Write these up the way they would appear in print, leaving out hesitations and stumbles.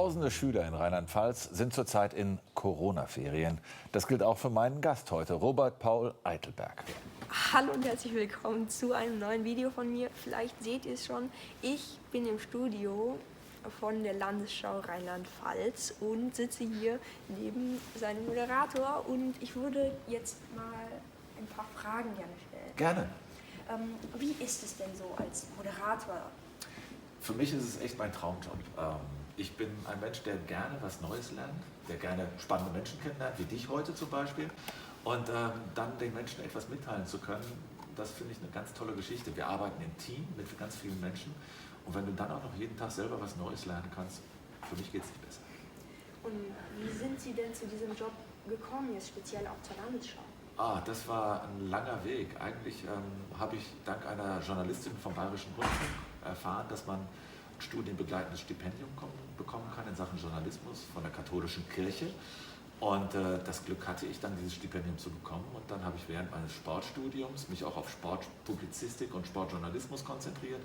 Tausende Schüler in Rheinland-Pfalz sind zurzeit in Corona-Ferien. Das gilt auch für meinen Gast heute, Robert Paul Eitelberg. Hallo und herzlich willkommen zu einem neuen Video von mir. Vielleicht seht ihr es schon, ich bin im Studio von der Landesschau Rheinland-Pfalz und sitze hier neben seinem Moderator. Und ich würde jetzt mal ein paar Fragen gerne stellen. Gerne. Wie ist es denn so als Moderator? Für mich ist es echt mein Traumjob. Ich bin ein Mensch, der gerne was Neues lernt, der gerne spannende Menschen kennenlernt, wie dich heute zum Beispiel. Und dann den Menschen etwas mitteilen zu können, das finde ich eine ganz tolle Geschichte. Wir arbeiten im Team mit ganz vielen Menschen. Und wenn du dann auch noch jeden Tag selber was Neues lernen kannst, für mich geht es nicht besser. Und wie sind Sie denn zu diesem Job gekommen, jetzt speziell auch zur Landesschau? Das war ein langer Weg. Eigentlich habe ich dank einer Journalistin vom Bayerischen Rundfunk erfahren, dass man ein studienbegleitendes Stipendium bekommen kann in Sachen Journalismus von der katholischen Kirche. Und das Glück hatte ich dann, dieses Stipendium zu bekommen. Und dann habe ich während meines Sportstudiums mich auch auf Sportpublizistik und Sportjournalismus konzentriert.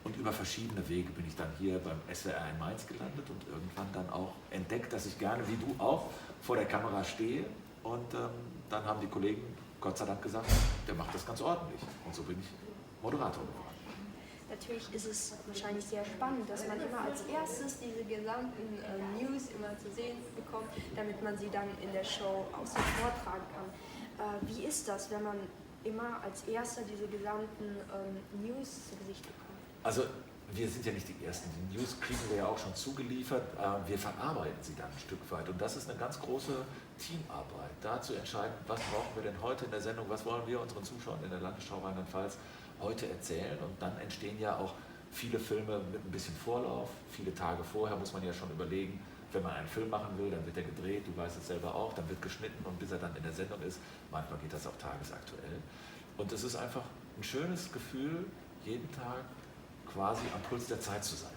Und über verschiedene Wege bin ich dann hier beim SWR in Mainz gelandet und irgendwann dann auch entdeckt, dass ich gerne, wie du auch, vor der Kamera stehe. Und dann haben die Kollegen Gott sei Dank gesagt, der macht das ganz ordentlich. Und so bin ich Moderator geworden. Natürlich ist es wahrscheinlich sehr spannend, dass man immer als erstes diese gesamten News immer zu sehen bekommt, damit man sie dann in der Show auch so vortragen kann. Wie ist das, wenn man immer als erster diese gesamten News zu Gesicht bekommt? Also wir sind ja nicht die Ersten. Die News kriegen wir ja auch schon zugeliefert. Wir verarbeiten sie dann ein Stück weit. Und das ist eine ganz große Teamarbeit, da zu entscheiden, was brauchen wir denn heute in der Sendung, was wollen wir unseren Zuschauern in der Landesschau Rheinland-Pfalz heute erzählen. Und dann entstehen ja auch viele Filme mit ein bisschen Vorlauf. Viele Tage vorher muss man ja schon überlegen, wenn man einen Film machen will, dann wird er gedreht, du weißt es selber auch, dann wird geschnitten und bis er dann in der Sendung ist, manchmal geht das auch tagesaktuell. Und es ist einfach ein schönes Gefühl, jeden Tag quasi am Puls der Zeit zu sein.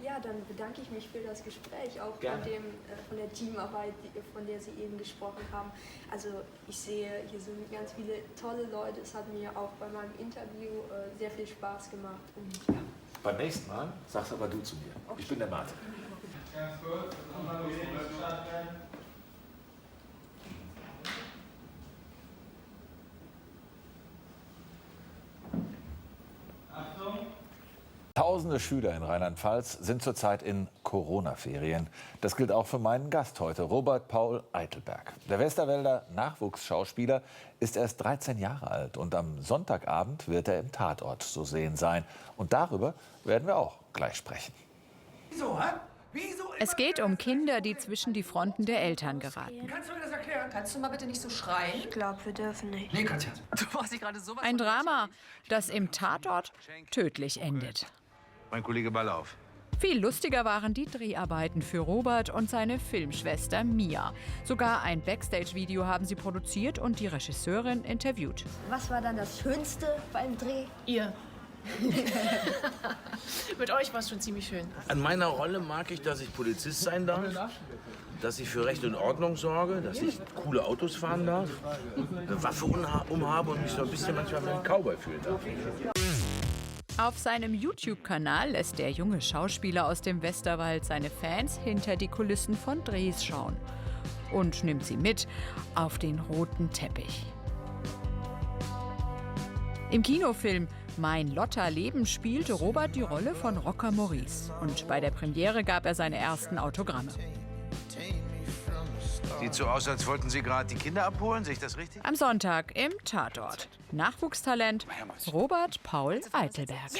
Ja, dann bedanke ich mich für das Gespräch, auch von der Teamarbeit, von der Sie eben gesprochen haben. Also ich sehe, hier sind ganz viele tolle Leute. Es hat mir auch bei meinem Interview sehr viel Spaß gemacht. Und, ja. Beim nächsten Mal sagst aber du zu mir. Okay. Ich bin der Martin. Ganz kurz, Achtung! Tausende Schüler in Rheinland-Pfalz sind zurzeit in Corona-Ferien. Das gilt auch für meinen Gast heute, Robert Paul Eitelberg. Der Westerwälder Nachwuchsschauspieler ist erst 13 Jahre alt und am Sonntagabend wird er im Tatort zu sehen sein. Und darüber werden wir auch gleich sprechen. Wieso, hä? Wieso Es geht um Kinder, die zwischen die Fronten der Eltern geraten. Kannst du mir das erklären? Kannst du mal bitte nicht so schreien? Ich glaube, wir dürfen nicht. Nee, Katja. Du warst hier gerade sowas. Ein Drama, das im Tatort tödlich endet. Mein Kollege Ballauf. Viel lustiger waren die Dreharbeiten für Robert und seine Filmschwester Mia. Sogar ein Backstage-Video haben sie produziert und die Regisseurin interviewt. Was war dann das Schönste beim Dreh? Ihr. Mit euch war es schon ziemlich schön. An meiner Rolle mag ich, dass ich Polizist sein darf, dass ich für Recht und Ordnung sorge, dass ich coole Autos fahren darf, eine Waffe umhabe und mich so ein bisschen manchmal wie ein Cowboy fühlen darf. Auf seinem YouTube-Kanal lässt der junge Schauspieler aus dem Westerwald seine Fans hinter die Kulissen von Drehs schauen und nimmt sie mit auf den roten Teppich. Im Kinofilm Mein Lotta-Leben spielte Robert die Rolle von Rocker Maurice. Und bei der Premiere gab er seine ersten Autogramme. Sieht so aus, als wollten Sie gerade die Kinder abholen, sehe ich das richtig? Am Sonntag im Tatort. Nachwuchstalent Robert Paul Eitelberg.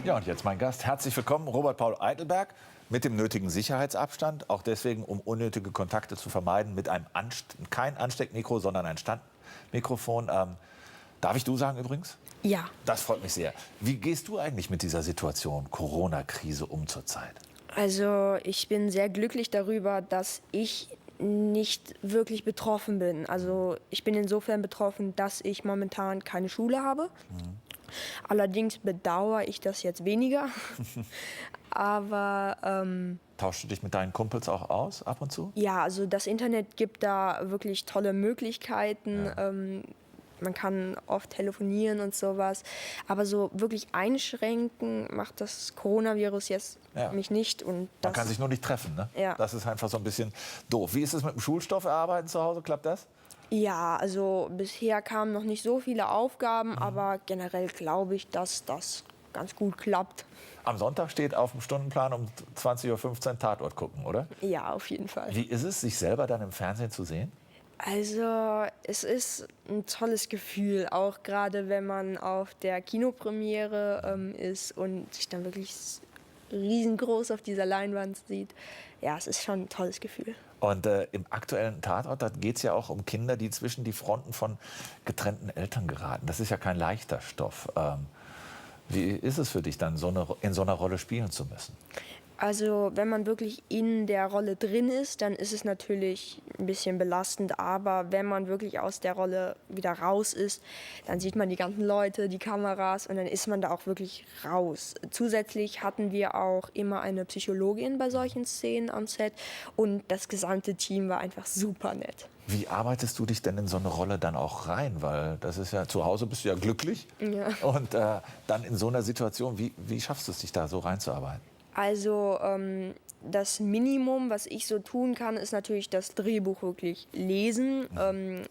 Ja, und jetzt mein Gast. Herzlich willkommen, Robert Paul Eitelberg. Mit dem nötigen Sicherheitsabstand, auch deswegen, um unnötige Kontakte zu vermeiden, mit einem kein Ansteckmikro, sondern ein Standmikrofon. Darf ich du sagen übrigens? Ja. Das freut mich sehr. Wie gehst du eigentlich mit dieser Situation, Corona-Krise, um zurzeit? Also ich bin sehr glücklich darüber, dass ich nicht wirklich betroffen bin. Also ich bin insofern betroffen, dass ich momentan keine Schule habe. Allerdings bedauere ich das jetzt weniger. Aber tauschst du dich mit deinen Kumpels auch aus ab und zu? ja, also das Internet gibt da wirklich tolle Möglichkeiten. Ja. man kann oft telefonieren und sowas. Aber so wirklich einschränken macht das Coronavirus jetzt mich nicht. Und Man kann sich nur nicht treffen, ne? Ja. Das ist einfach so ein bisschen doof. Wie ist es mit dem Schulstoff erarbeiten zu Hause? Klappt das? Ja, also bisher kamen noch nicht so viele Aufgaben, aber generell glaube ich, dass das ganz gut klappt. Am Sonntag steht auf dem Stundenplan um 20:15 Uhr Tatort gucken, oder? Ja, auf jeden Fall. Wie ist es, sich selber dann im Fernsehen zu sehen? Also es ist ein tolles Gefühl, auch gerade wenn man auf der Kinopremiere ist und sich dann wirklich riesengroß auf dieser Leinwand sieht. Ja, es ist schon ein tolles Gefühl. Und im aktuellen Tatort, da geht es ja auch um Kinder, die zwischen die Fronten von getrennten Eltern geraten. Das ist ja kein leichter Stoff. Wie ist es für dich dann, in so einer Rolle spielen zu müssen? Also wenn man wirklich in der Rolle drin ist, dann ist es natürlich ein bisschen belastend. Aber wenn man wirklich aus der Rolle wieder raus ist, dann sieht man die ganzen Leute, die Kameras und dann ist man da auch wirklich raus. Zusätzlich hatten wir auch immer eine Psychologin bei solchen Szenen am Set und das gesamte Team war einfach super nett. Wie arbeitest du dich denn in so eine Rolle dann auch rein? Weil das ist ja, zu Hause bist du ja glücklich. Ja. Und dann in so einer Situation, wie schaffst du es, dich da so reinzuarbeiten? Also das Minimum, was ich so tun kann, ist natürlich das Drehbuch wirklich lesen,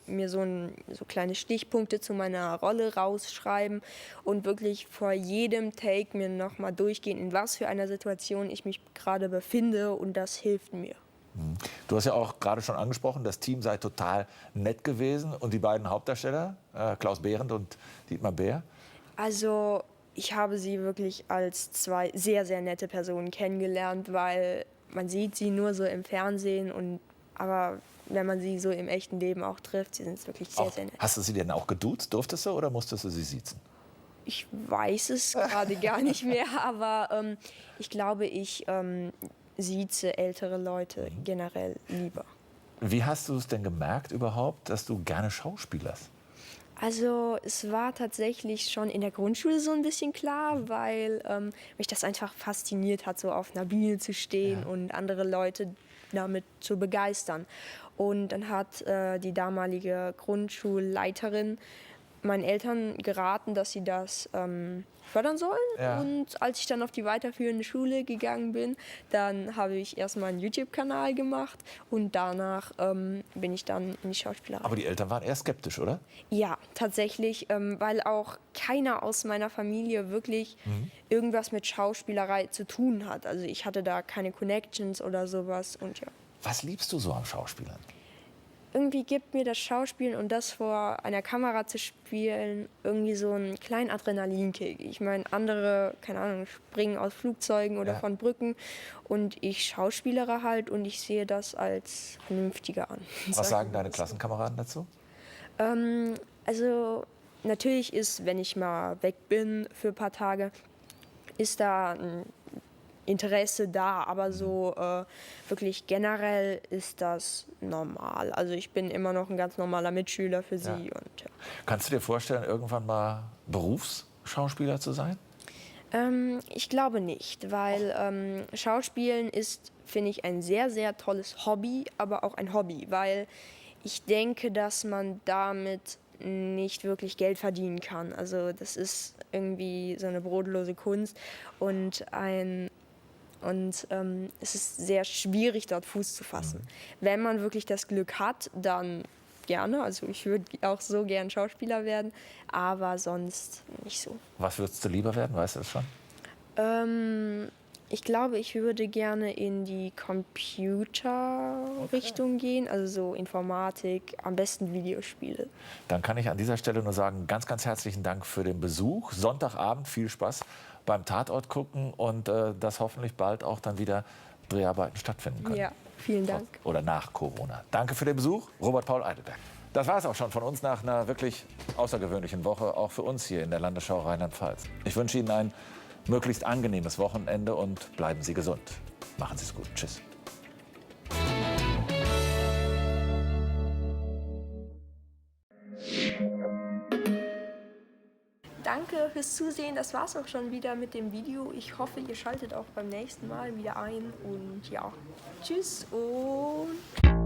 mir so kleine Stichpunkte zu meiner Rolle rausschreiben und wirklich vor jedem Take mir nochmal durchgehen, in was für einer Situation ich mich gerade befinde und das hilft mir. Du hast ja auch gerade schon angesprochen, das Team sei total nett gewesen und die beiden Hauptdarsteller, Klaus Behrendt und Dietmar Bär. Also ich habe sie wirklich als zwei sehr, sehr nette Personen kennengelernt, weil man sieht sie nur so im Fernsehen, aber wenn man sie so im echten Leben auch trifft, sie sind wirklich sehr, sehr nett. Hast du sie denn auch geduzt? Durftest du oder musstest du sie siezen? Ich weiß es gerade gar nicht mehr, aber ich glaube, ich sieze ältere Leute generell lieber. Wie hast du es denn gemerkt überhaupt, dass du gerne schauspielerst? Also es war tatsächlich schon in der Grundschule so ein bisschen klar, weil mich das einfach fasziniert hat, so auf einer Bühne zu stehen und andere Leute damit zu begeistern. Und dann hat die damalige Grundschulleiterin meinen Eltern geraten, dass sie das fördern sollen. Ja. Und als ich dann auf die weiterführende Schule gegangen bin, dann habe ich erstmal einen YouTube-Kanal gemacht und danach bin ich dann in die Schauspielerei. Aber die Eltern waren eher skeptisch, oder? Ja, tatsächlich, weil auch keiner aus meiner Familie wirklich irgendwas mit Schauspielerei zu tun hat. Also ich hatte da keine Connections oder sowas und ja. Was liebst du so am Schauspielern? Irgendwie gibt mir das Schauspielen und das vor einer Kamera zu spielen irgendwie so einen kleinen Adrenalinkick. Ich meine, andere, keine Ahnung, springen aus Flugzeugen oder von Brücken und ich schauspielere halt und ich sehe das als vernünftiger an. Was sagen deine Klassenkameraden dazu? Also natürlich ist, wenn ich mal weg bin für ein paar Tage, ist da ein Interesse da, aber so wirklich generell ist das normal. Also ich bin immer noch ein ganz normaler Mitschüler für sie. Und, ja. Kannst du dir vorstellen, irgendwann mal Berufsschauspieler zu sein? Ich glaube nicht, weil Schauspielen ist, finde ich, ein sehr, sehr tolles Hobby, aber auch ein Hobby, weil ich denke, dass man damit nicht wirklich Geld verdienen kann. Also das ist irgendwie so eine brotlose Kunst und es ist sehr schwierig, dort Fuß zu fassen. Wenn man wirklich das Glück hat, dann gerne. Also ich würde auch so gern Schauspieler werden, aber sonst nicht so. Was würdest du lieber werden, weißt du das schon? Ich glaube, ich würde gerne in die Computerrichtung gehen, also so Informatik, am besten Videospiele. Dann kann ich an dieser Stelle nur sagen, ganz, ganz herzlichen Dank für den Besuch. Sonntagabend viel Spaß beim Tatort gucken und dass hoffentlich bald auch dann wieder Dreharbeiten stattfinden können. Ja, vielen Dank. Oder nach Corona. Danke für den Besuch, Robert Paul Eidelberg. Das war es auch schon von uns nach einer wirklich außergewöhnlichen Woche, auch für uns hier in der Landesschau Rheinland-Pfalz. Ich wünsche Ihnen ein möglichst angenehmes Wochenende und bleiben Sie gesund. Machen Sie es gut. Tschüss. Danke fürs Zusehen. Das war's auch schon wieder mit dem Video. Ich hoffe, ihr schaltet auch beim nächsten Mal wieder ein. Und ja, tschüss und...